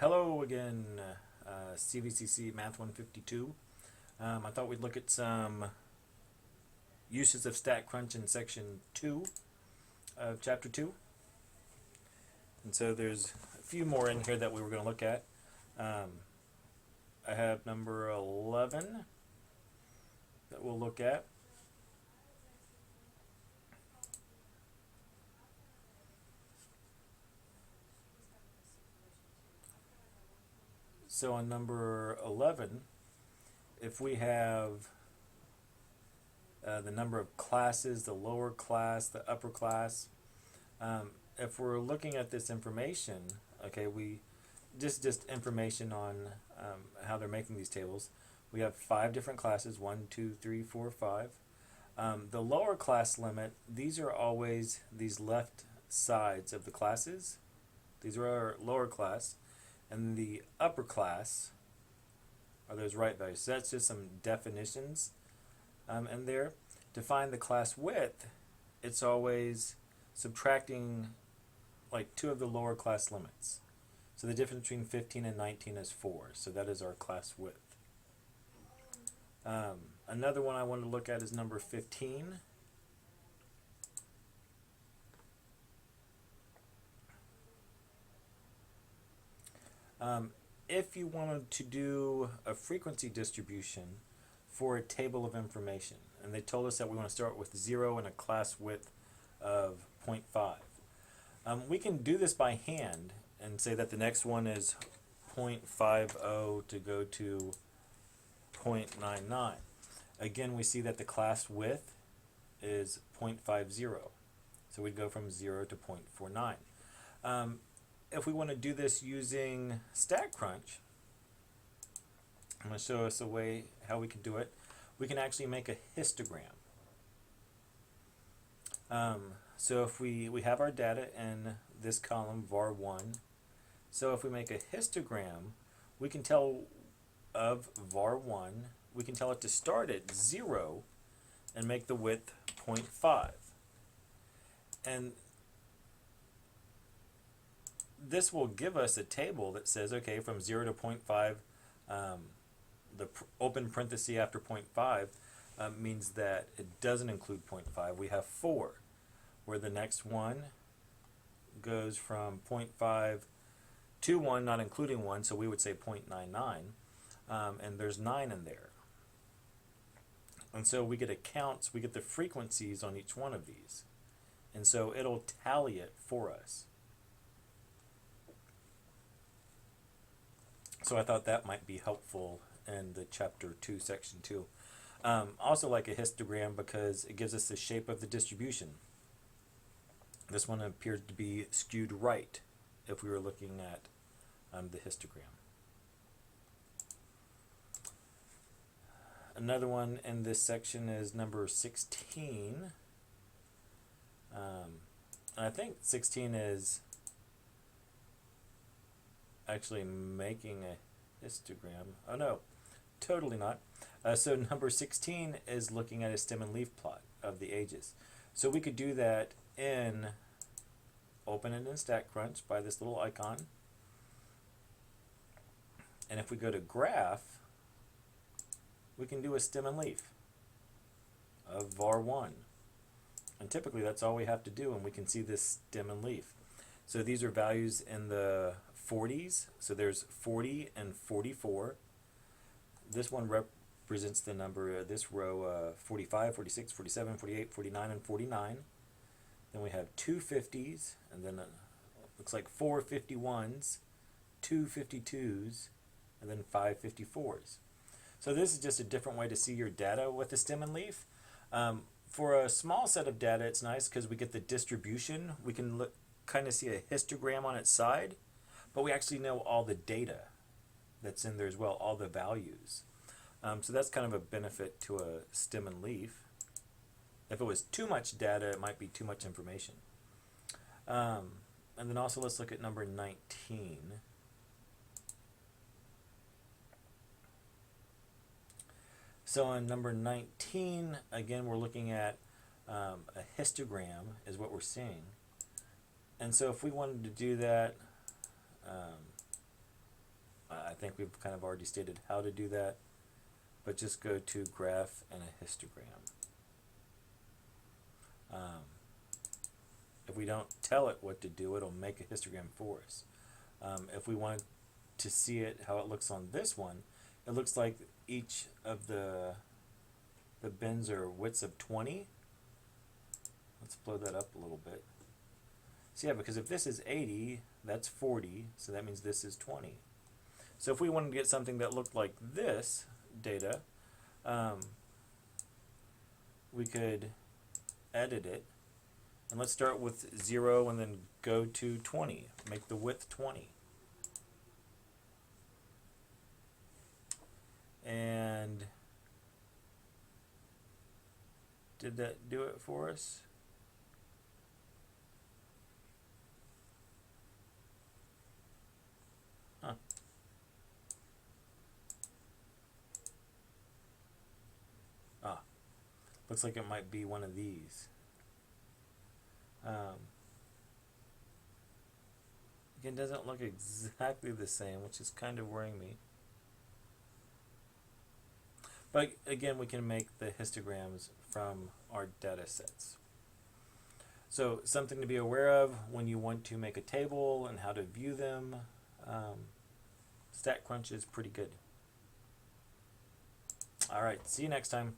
Hello again, CVCC Math 152. I thought we'd look at some uses of StatCrunch in section 2 of chapter 2. And so there's a few more in here that we were going to look at. I have number 11 that we'll look at. So on number 11, if we have the number of classes, the lower class, the upper class, if we're looking at this information, okay, we just information on how they're making these tables. We have 5 different classes, 1, 2, 3, 4, 5. The lower class limit, these are always these left sides of the classes. These are our lower class. And the upper class are those right values. So that's just some definitions in there. To find the class width, it's always subtracting like 2 of the lower class limits. So the difference between 15 and 19 is 4. So that is our class width. Another one I want to look at is number 15. If you wanted to do a frequency distribution for a table of information, and they told us that we want to start with 0 and a class width of 0.5, we can do this by hand and say that the next one is 0.50 to go to 0.99. Again, we see that the class width is 0.50. So we'd go from 0 to 0.49. If we want to do this using StatCrunch, I'm going to show us a way how we can do it. We can actually make a histogram. So if we have our data in this column, var1. So if we make a histogram, we can tell of var1, we can tell it to start at 0 and make the width 0.5. And this will give us a table that says, okay, from 0 to 0.5, the open parenthesis after 0.5 means that it doesn't include 0.5. We have 4, where the next one goes from 0.5 to 1, not including 1, so we would say 0.99, and there's 9 in there. And so we get accounts, we get the frequencies on each one of these. And so it'll tally it for us. So I thought that might be helpful in the chapter 2, section 2. Also like a histogram because it gives us the shape of the distribution. This one appears to be skewed right if we were looking at the histogram. Another one in this section is number 16. And I think 16 is actually making a histogram. Oh no, totally not. So number 16 is looking at a stem and leaf plot of the ages. So we could do that in, open it in StatCrunch by this little icon. And if we go to graph, we can do a stem and leaf of var1. And typically that's all we have to do, and we can see this stem and leaf. So these are values in the 40s. So there's 40 and 44. This one represents the number, this row, 45, 46, 47, 48, 49, and 49. Then we have 2 50s, and then looks like 4 51s, 2 52s, and then 5 54s. So this is just a different way to see your data with the stem and leaf. For a small set of data, it's nice because we get the distribution. We can kind of see a histogram on its side, but we actually know all the data that's in there as well, all the values. So that's kind of a benefit to a stem and leaf. If it was too much data, it might be too much information. And then also let's look at number 19. So on number 19, again, we're looking at a histogram is what we're seeing. And so if we wanted to do that, think we've kind of already stated how to do that, but just go to graph and a histogram. If we don't tell it what to do, it'll make a histogram for us. If we want to see it, how it looks on this one, it looks like each of the bins are widths of 20. Let's blow that up a little bit. So yeah, because if this is 80, that's 40, so that means this is 20. So if we wanted to get something that looked like this data, we could edit it. And let's start with 0 and then go to 20. Make the width 20. And did that do it for us? Huh. Ah, looks like it might be one of these. Again, doesn't look exactly the same, which is kind of worrying me. But again, we can make the histograms from our data sets. So something to be aware of when you want to make a table and how to view them. StatCrunch is pretty good. All right, see you next time.